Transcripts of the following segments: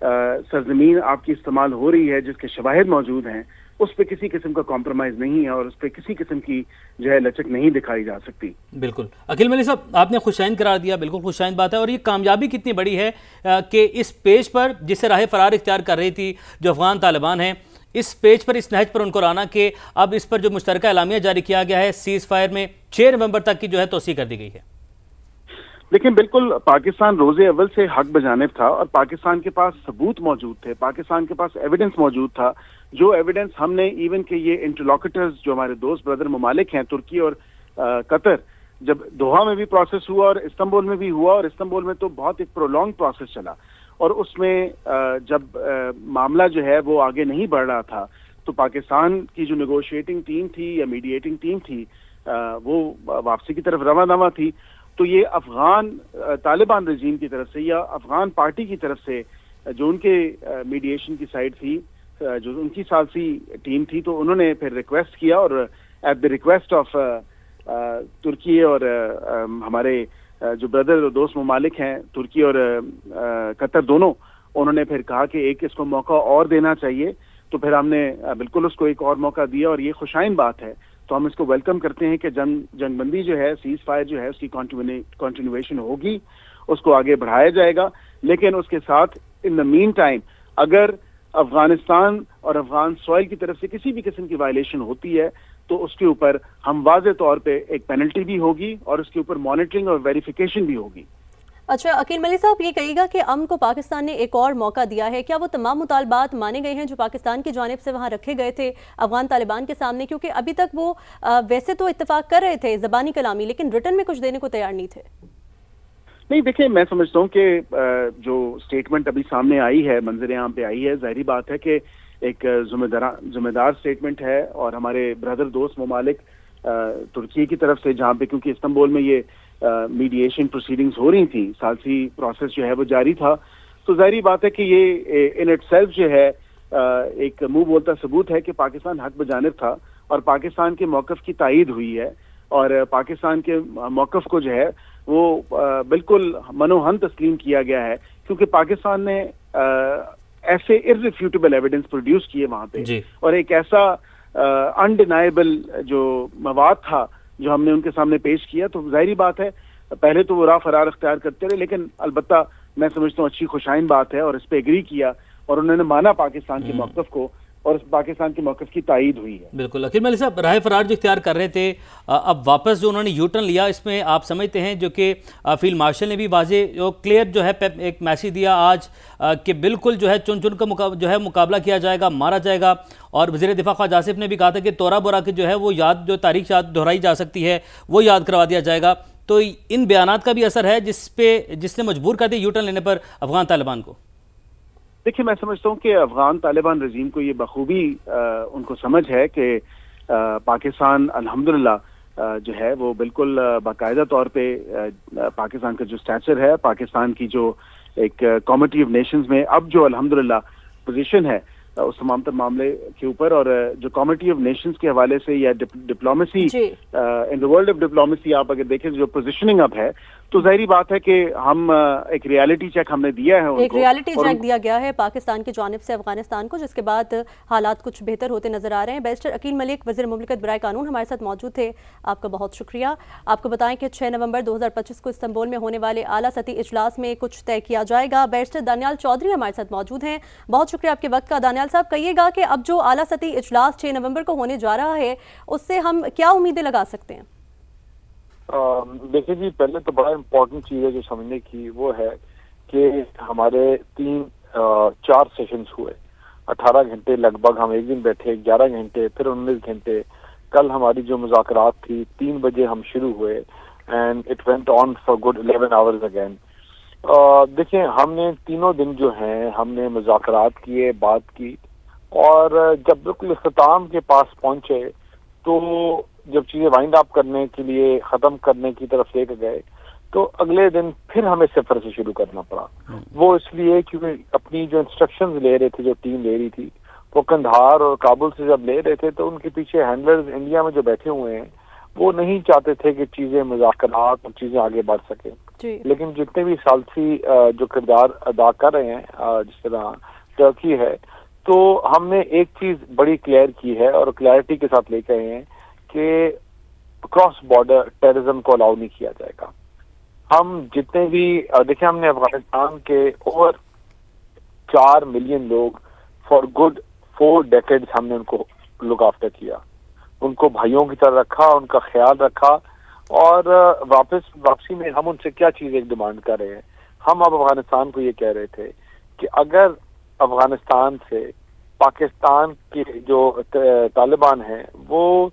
سرزمین آپ کی استعمال ہو رہی ہے، جس کے شواہد موجود ہیں، اس پہ کسی قسم کا کمپرومائز نہیں ہے اور اس پہ کسی قسم کی جو ہے لچک نہیں دکھائی جا سکتی۔ بالکل عقیل ملک صاحب، آپ نے خوشائند قرار دیا، بالکل خوشائند بات ہے، اور یہ کامیابی کتنی بڑی ہے کہ اس پیج پر جس سے راہ فرار اختیار کر رہی تھی جو افغان طالبان ہیں، اس پیج پر، اس نہج پر ان کو لانا کہ اب اس پر جو مشترکہ اعلامیہ جاری کیا گیا ہے سیز فائر میں 6 نومبر تک کی جو ہے توسیع کر دی گئی ہے۔ لیکن بالکل پاکستان روز اول سے حق بجانب تھا اور پاکستان کے پاس ثبوت موجود تھے، پاکستان کے پاس ایویڈنس موجود تھا، جو ایویڈنس ہم نے ایون کہ یہ انٹرلوکیٹرز جو ہمارے دوست برادر ممالک ہیں ترکی اور قطر، جب دوحہ میں بھی پروسیس ہوا اور استنبول میں بھی ہوا، اور استنبول میں تو بہت ایک پرولونگ پروسیس چلا، اور اس میں جب معاملہ جو ہے وہ آگے نہیں بڑھ رہا تھا تو پاکستان کی جو نیگوشیٹنگ ٹیم تھی یا میڈییٹنگ ٹیم تھی وہ واپسی کی طرف رواں تھی۔ تو یہ افغان طالبان رجیم کی طرف سے یا افغان پارٹی کی طرف سے جو ان کے میڈییشن کی سائڈ تھی، جو ان کی ثالثی ٹیم تھی، تو انہوں نے پھر ریکویسٹ کیا اور ایٹ دی ریکویسٹ آف ترکی اور ہمارے جو بردر اور دوست ممالک ہیں ترکی اور قطر دونوں، انہوں نے پھر کہا کہ ایک اس کو موقع اور دینا چاہیے، تو پھر ہم نے بالکل اس کو ایک اور موقع دیا، اور یہ خوشائن بات ہے، تو ہم اس کو ویلکم کرتے ہیں کہ جنگ بندی جو ہے، سیز فائر جو ہے، اس کی کنٹینیویشن ہوگی، اس کو آگے بڑھایا جائے گا، لیکن اس کے ساتھ ان دا مین ٹائم اگر افغانستان اور افغان سوائل کی طرف سے کسی بھی قسم کی وائلیشن ہوتی ہے تو اس کے اوپر ہم واضح طور پہ ایک پینلٹی بھی ہوگی اور اس کے اوپر مانیٹرنگ اور ویریفیکیشن بھی ہوگی۔ اچھا عقیل ملک صاحب، یہ کہیے گا کہ امن کو پاکستان نے ایک اور موقع دیا ہے، کیا وہ تمام مطالبات مانے گئے ہیں جو پاکستان کی جانب سے وہاں رکھے گئے تھے افغان طالبان کے سامنے؟ کیونکہ ابھی تک وہ ویسے تو اتفاق کر رہے تھے زبانی کلامی، لیکن ریٹن میں کچھ دینے کو تیار نہیں تھے۔ نہیں دیکھیں، میں سمجھتا ہوں کہ جو سٹیٹمنٹ ابھی سامنے آئی ہے، منظر عام پہ آئی ہے، ظاہری بات ہے کہ ایک ذمہ دار سٹیٹمنٹ ہے، اور ہمارے برادر دوست ممالک ترکی کی طرف سے، جہاں پہ کیونکہ استنبول میں یہ میڈییشن پروسیڈنگز ہو رہی تھیں، ثالثی پروسیس جو ہے وہ جاری تھا، تو ظاہری بات ہے کہ یہ ان اٹ سیلف جو ہے ایک منہ بولتا ثبوت ہے کہ پاکستان حق بجانب تھا اور پاکستان کے موقف کی تائید ہوئی ہے، اور پاکستان کے موقف کو جو ہے وہ بالکل منوہن تسلیم کیا گیا ہے، کیونکہ پاکستان نے ایسے ارریفیوٹیبل ایویڈنس پروڈیوس کیے وہاں پہ، اور ایک ایسا انڈینائبل جو مواد تھا جو ہم نے ان کے سامنے پیش کیا، تو ظاہری بات ہے پہلے تو وہ راہ فرار اختیار کرتے رہے، لیکن البتہ میں سمجھتا ہوں اچھی خوشائن بات ہے اور اس پہ ایگری کیا اور انہوں نے مانا پاکستان کے موقف کو، اور اس پاکستان کے موقف کی تائید ہوئی ہے۔ بالکل عقیل ملک صاحب، راہ فرار جو اختیار کر رہے تھے، اب واپس جو انہوں نے یو ٹرن لیا، اس میں آپ سمجھتے ہیں جو کہ فیلڈ مارشل نے بھی واضح کلیئر جو ہے ایک میسیج دیا آج کہ بالکل جو ہے چن کا جو ہے مقابلہ کیا جائے گا، مارا جائے گا، اور وزیر دفاع خواجہ آصف نے بھی کہا تھا کہ تورا بورا کی جو ہے وہ یاد، جو تاریخ یاد دہرائی جا سکتی ہے، وہ یاد کروا دیا جائے گا، تو ان بیانات کا بھی اثر ہے جس نے مجبور کر دیا یو ٹرن لینے پر افغان طالبان کو؟ دیکھیے، میں سمجھتا ہوں کہ افغان طالبان رژیم کو یہ بخوبی ان کو سمجھ ہے کہ پاکستان الحمدللہ جو ہے وہ بالکل باقاعدہ طور پہ پاکستان کا جو سٹیچر ہے، پاکستان کی جو ایک کمیٹی آف نیشنز میں اب جو الحمدللہ پوزیشن ہے اس تمام تر معاملے کے اوپر، اور جو کمیٹی آف نیشنز کے حوالے سے یا diplomacy in the world of diplomacy آپ اگر دیکھیں جو پوزیشننگ اب ہے، تو ظاہری بات ہے کہ ہم ایک ریالٹی چیک ہم نے دیا ہے، ایک ریالٹی چیک دیا گیا ہے پاکستان کی جانب سے افغانستان کو، جس کے بعد حالات کچھ بہتر ہوتے نظر آ رہے ہیں۔ بیرسٹر عقیل ملک، وزیر مملکت برائے قانون، ہمارے ساتھ موجود تھے، آپ کا بہت شکریہ۔ آپ کو بتائیں کہ 6 نومبر 2025 کو استنبول میں ہونے والے اعلیٰ سطحی اجلاس میں کچھ طے کیا جائے گا۔ بیرسٹر دانیال چودھری ہمارے ساتھ موجود ہیں، بہت شکریہ آپ کے وقت کا۔ دانیال صاحب، کہیے گا کہ اب جو اعلیٰ سطحی اجلاس 6 نومبر کو ہونے جا رہا ہے، اس سے ہم کیا امیدیں لگا سکتے ہیں؟ دیکھیں جی، پہلے تو بڑا امپورٹنٹ چیز ہے جو سمجھنے کی، وہ ہے کہ ہمارے 4 سیشنز ہوئے، 18 گھنٹے لگ بھگ ہم ایک دن بیٹھے، 11 گھنٹے، پھر 19 گھنٹے، کل ہماری جو مذاکرات تھی 3 بجے ہم شروع ہوئے، and it went on for good 11 hours again. دیکھیں، ہم نے تینوں دن جو ہیں ہم نے مذاکرات کیے، بات کی، اور جب بالکل اختتام کے پاس پہنچے تو جب چیزیں وائنڈ اپ کرنے کے لیے، ختم کرنے کی طرف لے کے گئے، تو اگلے دن پھر ہمیں صفر سے شروع کرنا پڑا۔ وہ اس لیے کیونکہ اپنی جو انسٹرکشنز لے رہے تھے، جو ٹیم لے رہی تھی، وہ قندھار اور کابل سے جب لے رہے تھے تو ان کے پیچھے ہینڈلرز انڈیا میں جو بیٹھے ہوئے ہیں وہ نہیں چاہتے تھے کہ چیزیں، مذاکرات اور چیزیں آگے بڑھ سکیں۔ لیکن جتنے بھی ثالثی جو کردار ادا کر رہے ہیں جس طرح ترکی ہے، تو ہم نے ایک چیز بڑی کلیئر کی ہے اور کلیئرٹی کے ساتھ لے کے آئے ہیں کہ کراس بارڈر ٹیررزم کو الاؤ نہیں کیا جائے گا. ہم جتنے بھی دیکھیں، ہم نے افغانستان کے اوور 4 ملین لوگ فار گڈ 4 ڈیکیڈز ہم نے ان کو لک آفٹر کیا، ان کو بھائیوں کی طرح رکھا، ان کا خیال رکھا. اور واپسی میں ہم ان سے کیا چیز ایک ڈیمانڈ کر رہے ہیں، ہم اب افغانستان کو یہ کہہ رہے تھے کہ اگر افغانستان سے پاکستان کے جو طالبان ہیں وہ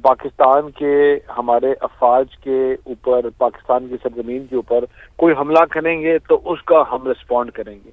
پاکستان کے ہمارے افواج کے اوپر، پاکستان کی سرزمین کے اوپر کوئی حملہ کریں گے تو اس کا ہم رسپونڈ کریں گے.